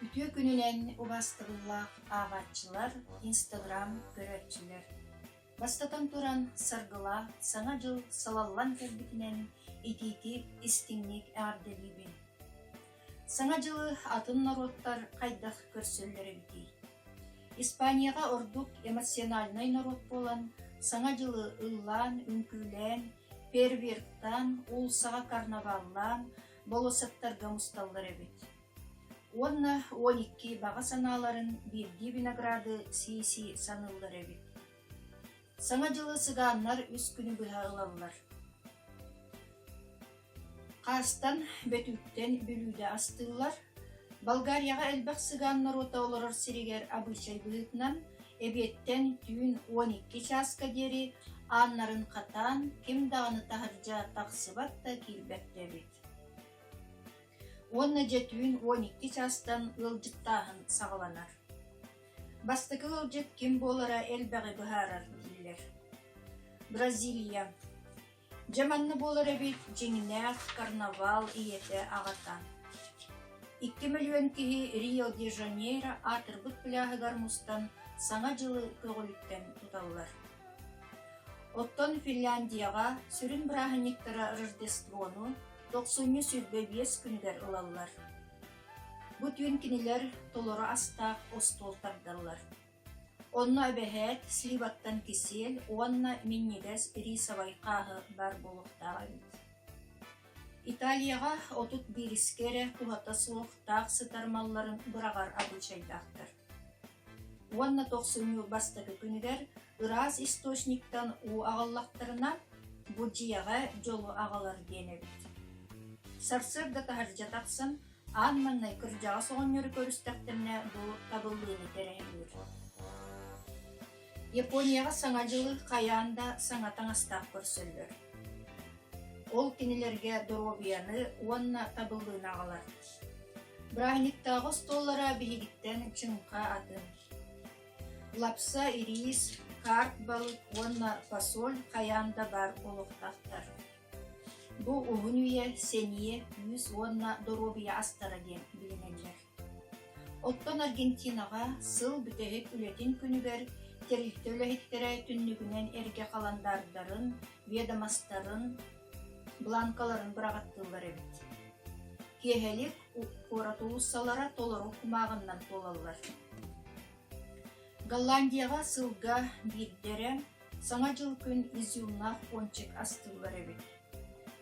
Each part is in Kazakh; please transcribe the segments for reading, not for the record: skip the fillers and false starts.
Ütü gününen ubastırıllaq ağatçılar, Instagram görötçüler. Бастатан туран саргыла, саңа жыл салаллан кәрбітінен ититип истиңник әғардебибін. Саңа жылы атын народтар қайдақ көрсөллері бітей. Испанияға ордук эмоциональный народ болан, саңа жылы ыллан, үнкүлен, перверттан, улсаға карнаваллан, болосаттарға мұсталлары бит. Онна 12 баға саналарын бирди винограды сиси саныллары бит. Саңа жылы сыганнар үс күні бұға ылалылар. Қастан бөтүттен бүлуді астылар. Болгарияға әлбәқ сыганнар ота оларыр сирегер абылчай бұғытынан әбеттен түйін 12 часка дері аннарын қатан кем дағаны тағыржа тақсыбатта келбәтті бет. Онна жетүйін 12 частан ылжыттағын сағаланар. Бастықы ылжыт кем болара әлбәғі бұғарар. Бразилия. Жаманны болар әбет жеңінәк карнавал иеті ағатан. 2 миллион кихи Рио-де-Жанейро атырбыт пляғы гармустан саңа жылы көғіліктен тұталылар. Оттон Финляндияға сүрін браханиктара Рождествону 90 сүрбебес күнігер ұлалылар. Бұт үйінкінелер толыры астақ остол тардалылар. Онна бәхәт сливаттан кисел, онна миннегәс рисавай қағы бар болуқтағы бит. Италияға отут бирискере тухата суықтақ сытармалларын бұрағар абылчайдақтыр. Онна 90 бастығы күнігер ыраз источниктан у ағаллақтарына бұджияға жолу ағалар дені бит. Сарсырда тахаржа тақсын, анманнай күржаға соғын өрі көрістәқтеріне бұл табылдыны тәрәйір. Японияға саңа жылы қаянда саңа таңастақ көрсөлдір. Ол кенелерге доробияны онна табылдыын ағалар. Брахниктағы столлара бігігіттен чыңқа атын. Лапса, ирис, карт балық, онна фасоль қаянда бар болуқтақтар. Бұл ұғын үйе, сение, үз онна доробия астара ден білінелер. Оттан Аргентинаға сыл бүтәхет үлетін күнігер терілті өләхеттері түннігінен әрге қаландардарын, ведомастарын, бланкаларын бірағаттылар әбет. Кехелік оратуыссалара толыру құмағыннан толалар. Голландияға сылға бірдері саңа жыл күн изюмна қончек астылар әбет.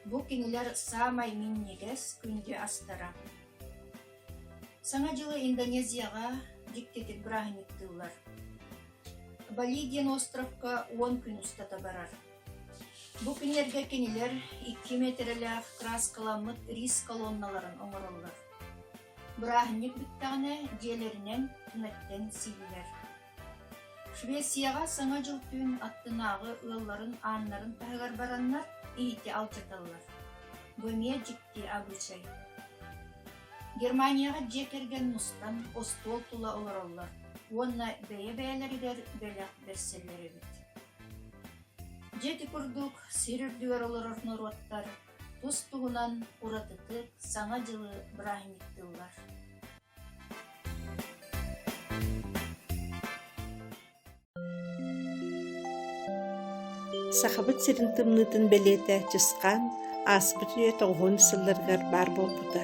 Бұл кенелер самай миннегес күнде астара. Саңа жылы Индонезияға диктетік брахниктылар. Балиден островка 10 күн ұстата барар. Бұл күнерге кенелер 2 метрлях краскаламыт рис колонналарын оңырылыр. Брахник біттағыны желерінен түнеттен силілер. Швецияға саңа жыл түн аттынағы ұлларын аннарын тағығар бараннар иеті алчаталылар. Бөме жікті абылчай. Германияға жекерген мұстан остол тұла оларалылар. Онна бәйе-бәйелерігер бәләқ берселері бит. Жеті күрдік сирірдігер олар народтар, тұстығынан ұратытық саңа жылы брахниктылар. Сақабыт сирин тымнытын бәлеті жысқан асыбыт үйе 90 сылларғар бар болбыда.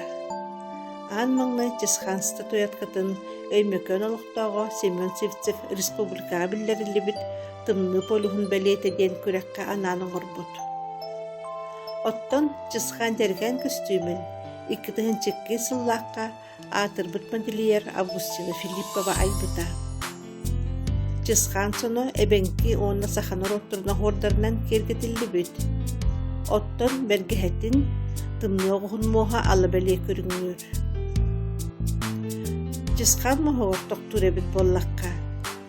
Ан маңны жысқан статуяткатын өймөкөн олықтағы Семен Севцев республика білдерілі біт тымны полуғын бәлеті ден күрәкқа ананың орбут. Оттон жысқан дәрген костюмін 2-2 сыллаққа атыр бұт модельер Августина Филиппова айбыта. Жысқан соны әбенки онна саханыр оттырына хордарынан кергетілі бүт. Оттон бәргехеттін тымны оғын моға алы бәле көріңір. Жысқан мұхығыр тоқтур әбіт боллаққа.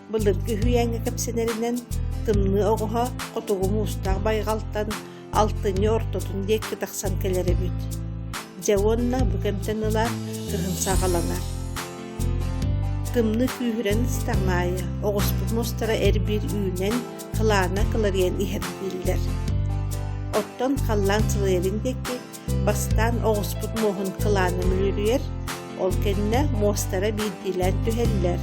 Бұлырғы хүйәңі кәпсенерінен тымны оғыға қотуғы мұстақ байғалттан алтыны ортотын деккі тақсан кәлер әбіт. Жауынна бүкемтен ұлар кығын сағаланар. Тымны күйірен істаңайы, оғыспыт мұстара әрбір үйінен қылана қыларен ихерділдер. Оттон қаллан сылайрын декі бастан оғыспыт мұғын қыланы мүлірер, ол кенне мостара бидилен түһеллер.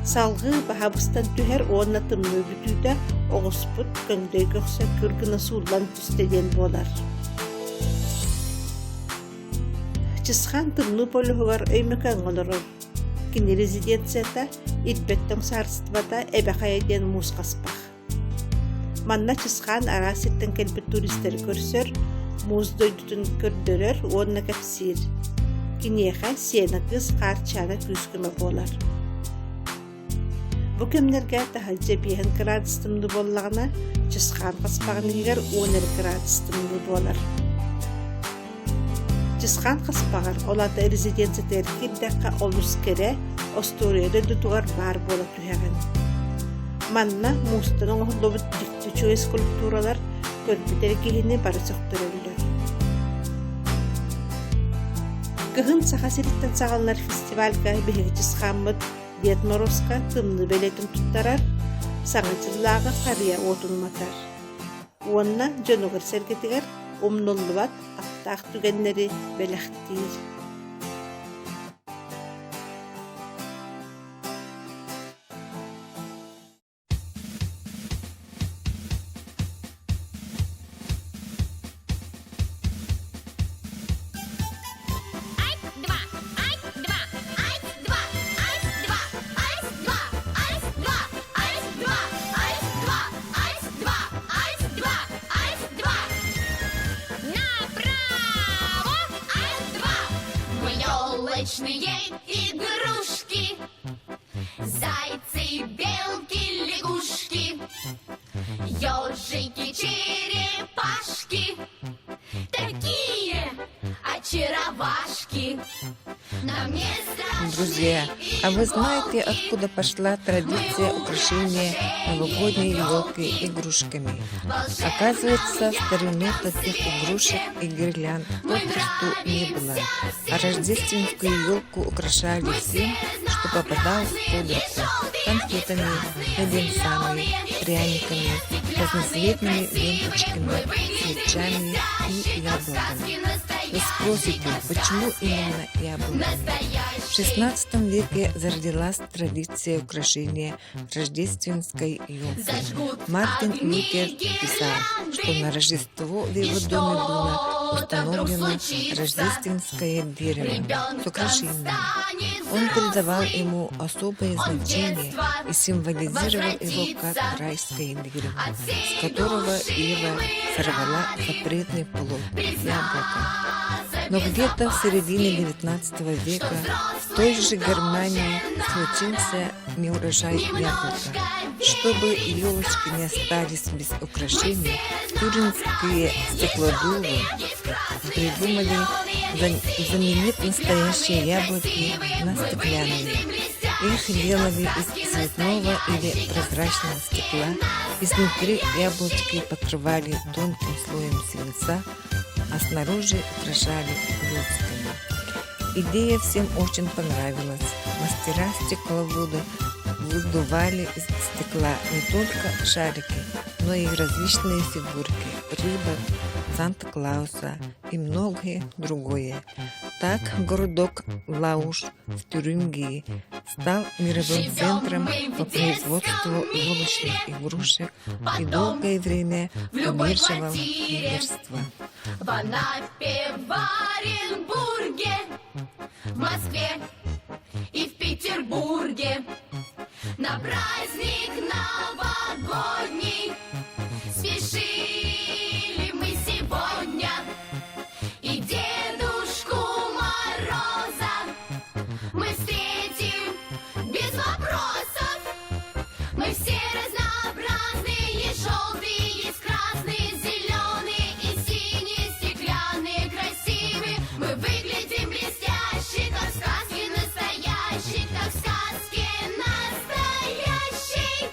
Салгы баһабыстан түһер уонна тымны бүтүүтэ оҕуспут көңдөй көксө кыргына суулан түстеден болар. Чысхан тымны полуһугар өймөкөн олорор. Кини резиденцията итбеттен сарстыбата эбэхайден мускаспах. Манна чысхан араситтен келбит туристер көрсөр, муздойдутун көрдөрөр, уонна кэпсир. Киниэхэ сена кыз карчана күскүмө болар. Бу кемнерге тахалжа 5 градустымды боллагына чысхан каспагыныгар 10 градустымды болар. Чысхан каспагар олата резиденциятер кирдакка олус кере Осторияда дутугар бар бола түһәген. Манна мустының оһлобут диктүчү скульптуралар көрбүтер киһини бары сөктөрөллөр. Кыһын сахасириттен сагаллар фестивальга биһиги чысхаммыт Дед Морозка тымны белетин туттарар, саңачыллаага кария отунматар. Уонна жонугар сергетигер умнуллубат аттаах түгеннери белехтиир. Игрушки, зайцы, белки, лягушки, ежики, черепашки, такие очаровашки. Нам не страшны. Друзья, а вы знаете, откуда пошла традиция украшения новогодней елки игрушками? Оказывается, в старину таких игрушек и гирлянд попросту не было, а рождественскую елку украшали всем, что попадалось под руку: конфетами, леденцами, пряниками, разноцветными ленточками, свечами и яблоками. Вы спросите, почему именно яблоками? В XVI веке зародилась традиция украшения рождественской елки. Мартин Лютер писал, что на Рождество в его доме было установлено рождественское дерево с украшением. Он придавал ему особое значение и символизировал его как райское дерево, с которого Ева сорвала запретный плод яблоко. Но где-то в середине XIX века в той же Германии случился неурожай яблока. Чтобы елочки не остались без украшений, тюрингские стеклодувы придумали заменить настоящие яблоки на стеклянные. Их делали из цветного или прозрачного стекла, изнутри яблочки покрывали тонким слоем свинца, а снаружи украшали блестками. Идея всем очень понравилась. Мастера стекловода выдували из стекла не только шарики, но и различные фигурки рыбок, Санта-Клауса и многое другое. Так городок Лауш в Тюрингии стал мировым центром по производству елочных игрушек и долгое время поддерживал лидерство. В Анапе, в Оренбурге, в Москве и в Петербурге на праздник новогодний спешили мы сегодня, и Дедушку Мороза мы встретим без вопросов. Мы все разнообразные, желтые, красные, зеленые и синие, стеклянные, красивые. Мы выглядим блестяще, как сказки настоящие, как сказки настоящие.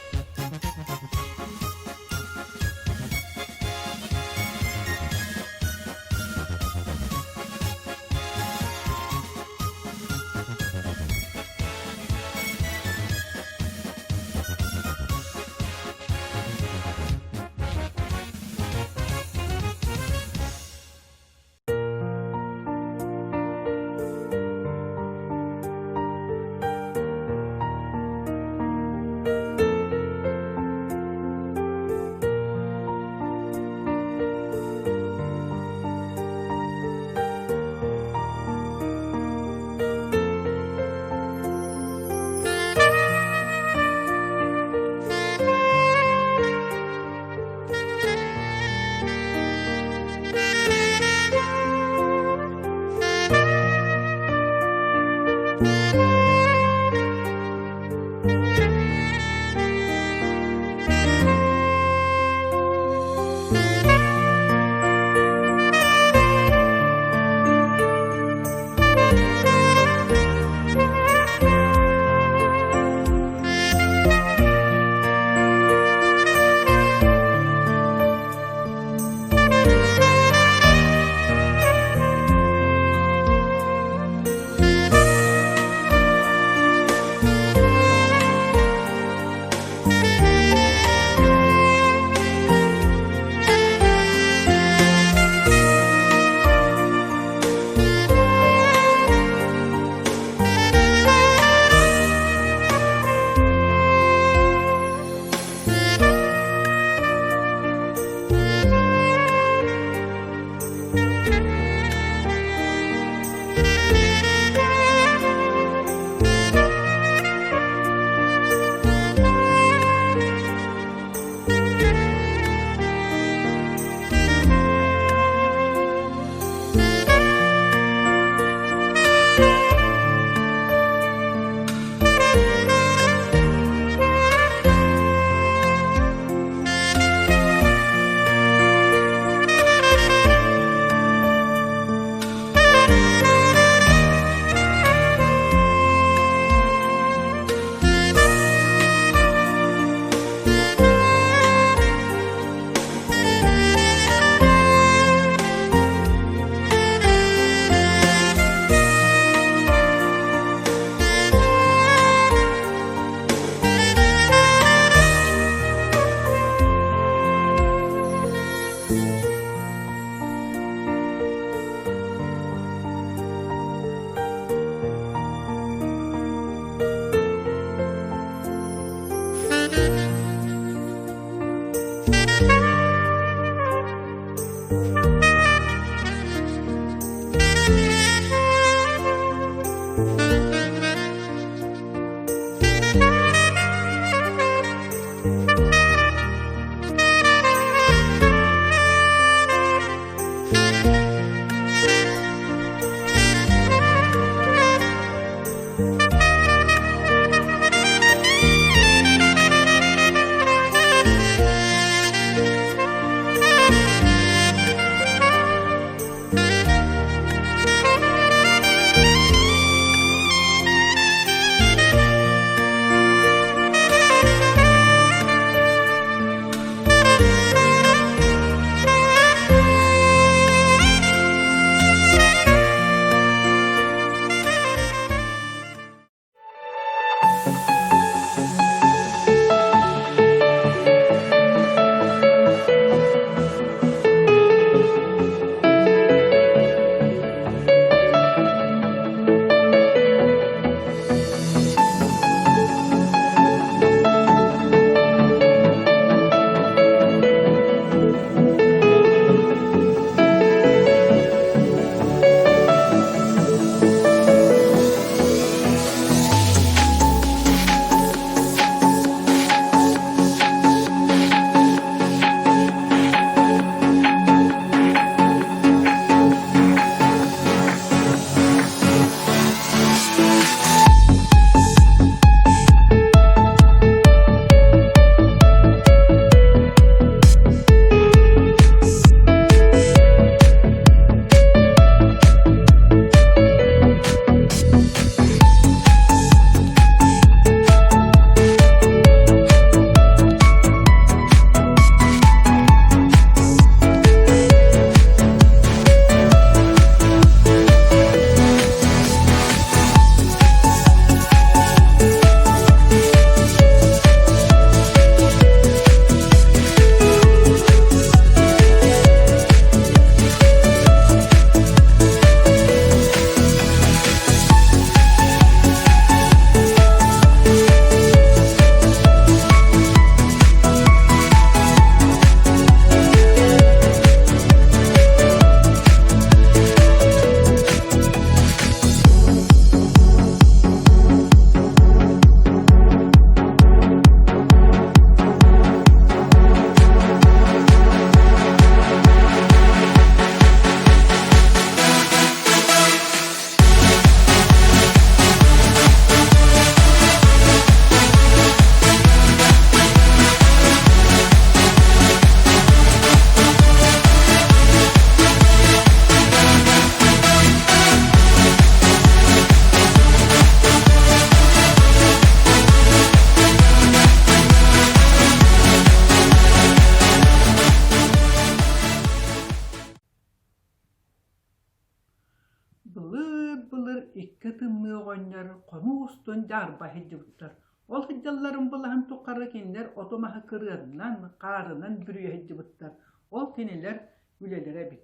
tımnı oğanlar konu ustun jarba hecibutlar. Ol hecjalların bulahan tuqarra kinler otomaha kırıdından, qarınan bürüye hecibutlar. Ol kiniler ülelere bit.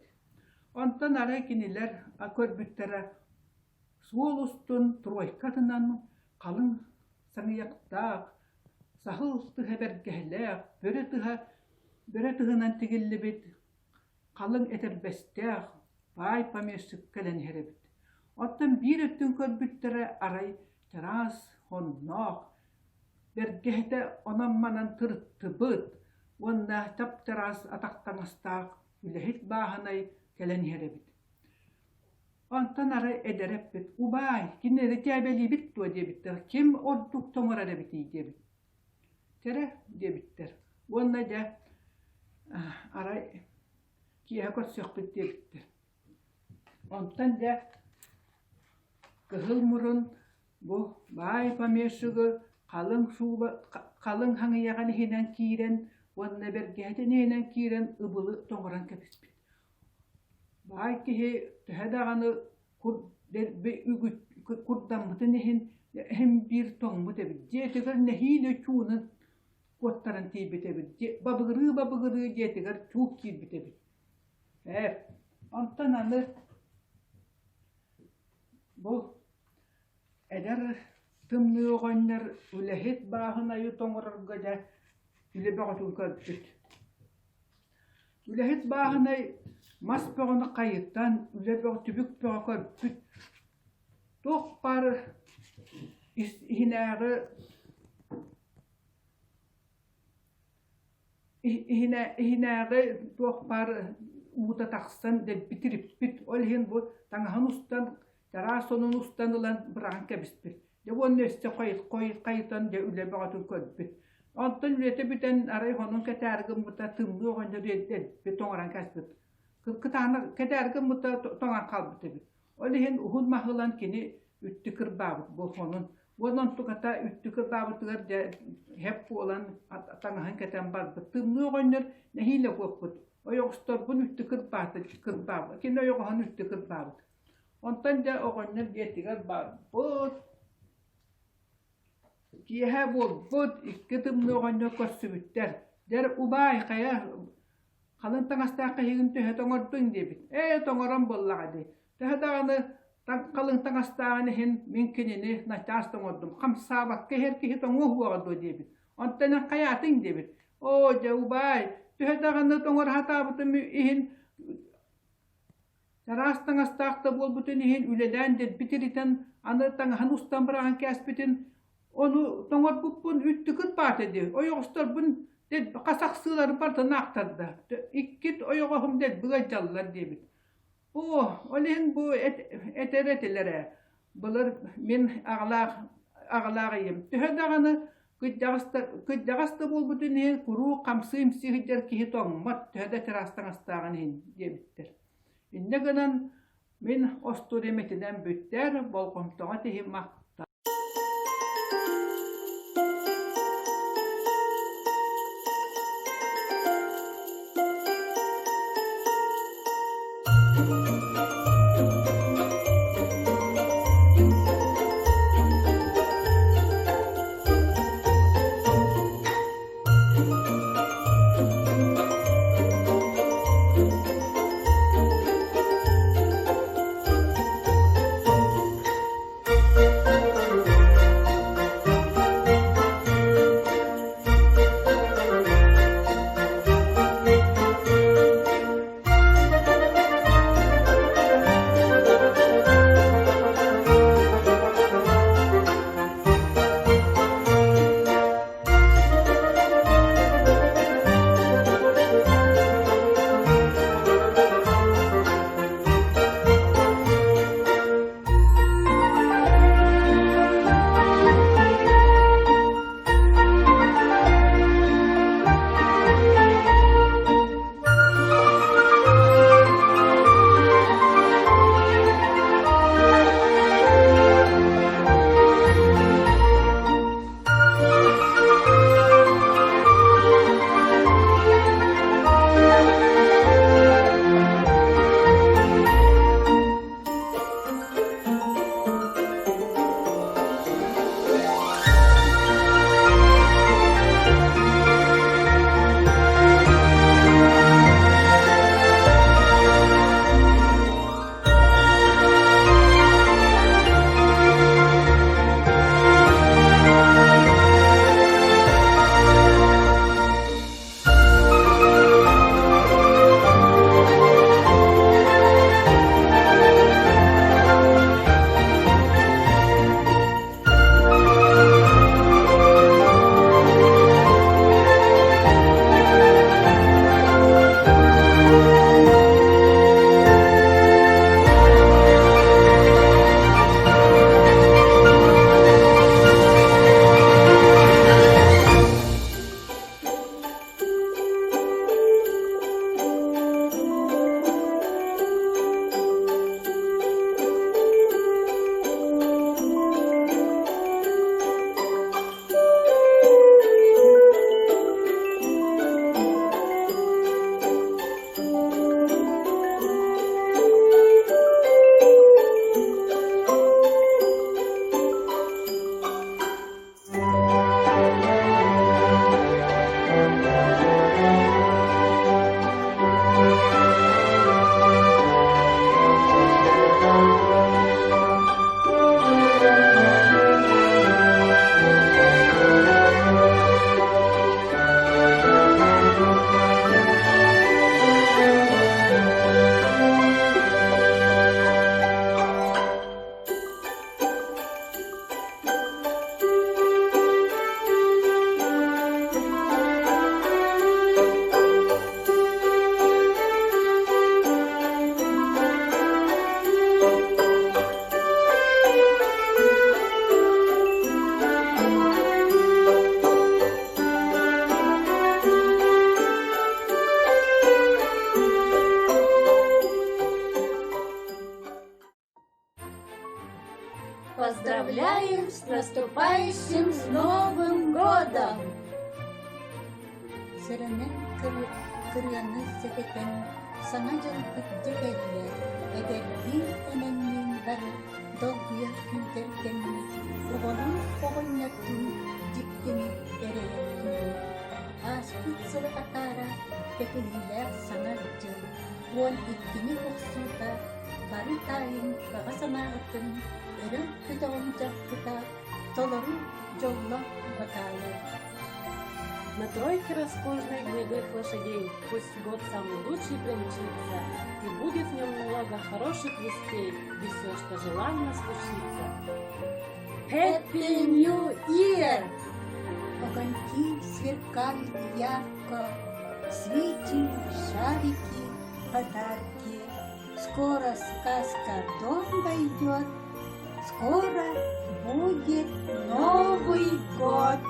Ondan ara kiniler körbüttere suol ustun troykatınan kalın sanıyaqtaq, sahıl tıha bergehleq, böre tıhınan tigilli bit, kalın eterbesteq, bay pamesik kelen herebit. Ondan bir öttün körbüttere aray teras, honnoq, bergehte onammanan tırtıbıt, onna tap teras ataqtanastaq, ülehit bahanay kelen herebit. Ondan ara ederep bit, ubay, kinleri tiyabeli bit tuwa diye bitter, kim orduk tomora da biti diye bit. Tere diye bitter. Onna da ara kiyakot sökbit diye bitter. Ondan da kıhıl murun bu bay pamesıgı kalın hangıyagan hinen kiren, onna bergehten hinen kiren ıbılı tomoran kepispit. Bay kihe tehedağını kurdan mıtı nehin hem bir ton mıtı bit. Jetigar nehiyle çuğunu kottaran tiy bite bit. Babıgırı jetigar çuğ kir bite bit. Hep. Ondan anı bu eder tımnı oğanlar ülehit bağına yutongurar gıca üle bağıtın körbüt. Ülehit bağına mas bağını kayıttan üle bağ tübük bağ körbüt. Toq par ihinäge toq par uta taqsan de bitirip bit olhen bu tangahan ustan tarasonun ustan ulan bırakın kebispit. De bu neste kayıtan de üle bağıtın körbüt. Ondan ülete biten aray honun ketergim buta tımlı oğanca reddet betongaran kaspit. Kıtağına ketergim buta tongan kalbıtı bit. Olhen uhun mahılan kini üttükür babıt bu honun. Ondan tukata üttükür babıtıgar de hep olan tangahan keten babıt. Tımlı oğanlar nehiyle kokut. O yokstor bun üttükür babıt. Kini o yokohan üttükür babıt. Ondan da oğanlar yetigar babıt. Kiyehe bol iki tımlı oğanlar kossubütter. Der ubay kaya kalın tangastakı hegin tühe tongordun debit. Tongoran bollağa de. Tehedağını kalın tangastakı hen minkinini nahtas tongordum. Kam sabak keher kihi tonguh boğadu debit. Ondan kayatın debit. O de ubay. Tehedağını tongor hatabıtı ihin teras tangastakta bol bütün ihin üleden de bitiriten anı tangahan ustan bırakın kesbitin onu tongor buppun üttükür bat ediyor. O yokstor bun ded kasak sığları parta naqtarda. İkkit o yoğum ded bıgajallar debit. Olehen bu eteretelere. Bular min ağlağıyım. Tehedağını kıddağasta bol bütün ihin kuru kamsıyım sihidler kihi tongmat. Tehede terastan astağın ihin debittir. İnne gınan min ostu demetiden bütter bol komtoğa tehim maq. Поздравляем с наступающим с Новым годом! Сырынан кырыаны сететен саңа жыл күттүлелер, эдерби эненнин бары долгуя күнтеркенни, уголун огоннаттун жиктени эрейеттүлү. Аспыт сыры атара текелилер саңа жыл, он иккини оксута, бары тайын бага санаатын, эрен күтөөн жаккыта, толору жолла баталар. На тройке роскошных гнедых лошадей пусть год самый лучший примчится, и будет в нем много хороших вестей, и все, что желанно случится. Happy New Year! Огоньки сверкают ярко, свечи, шарики, подарки. Скоро сказка в дом дойдет, скоро будет Новый год.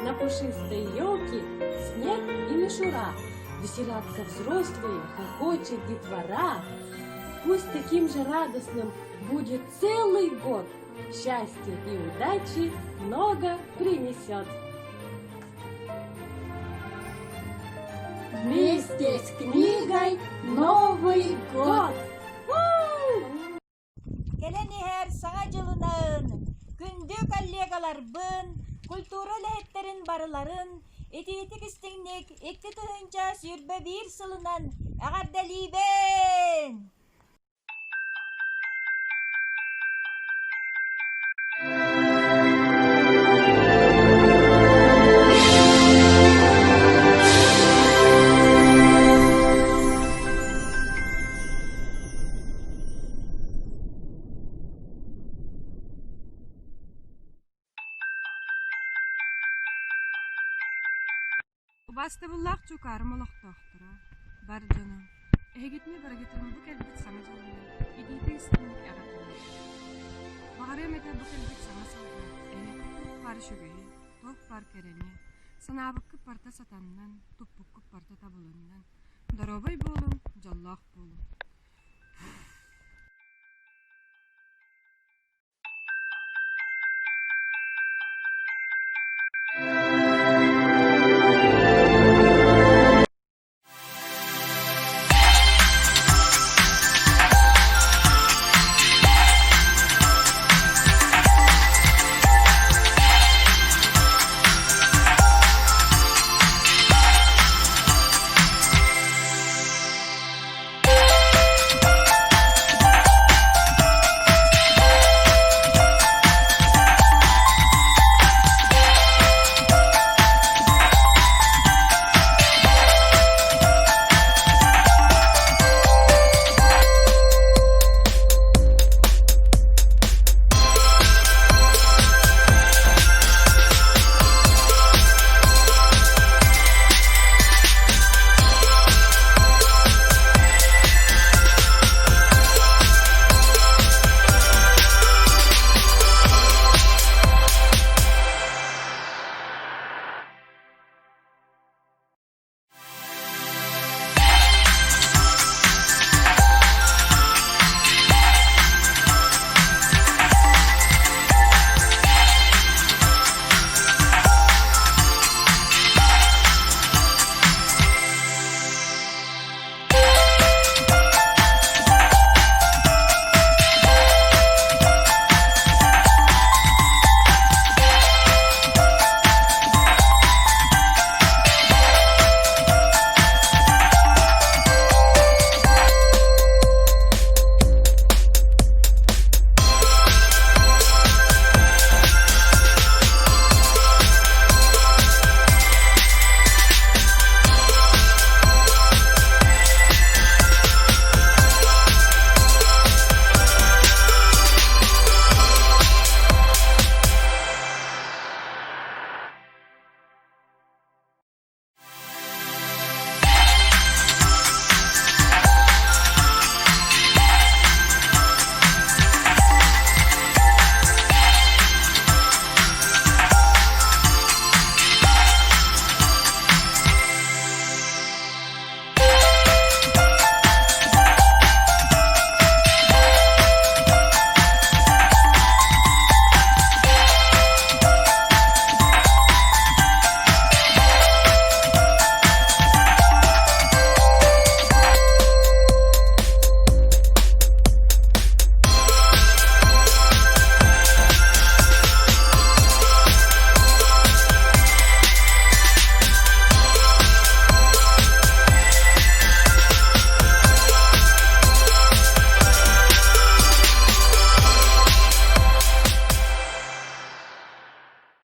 На пушистой елке снег и мишура, веселятся взрослые, хохочет детвора. Пусть таким же радостным будет целый год, счастья и удачи много принесет. Вместе с книгой Новый год. Келенihер саңа жылынан күндү коллегаларбын, культура лэхеттерин барыларын, этиетик истиңник, экти тыһынча сүйрбе бир сылынан агардалибен. Бастыбыллах чукарым олохтоохтора. Бар жана. Эгитме барагетим бу келбит саңа жолуна. Идите истинник агатына. Багарым эте бу келбит саңа салга. Пар шүгөй, тох пар керени. Санабыккы парта сатаннан, туппукку парта табылыннан. Доробой болум, жоллах болум.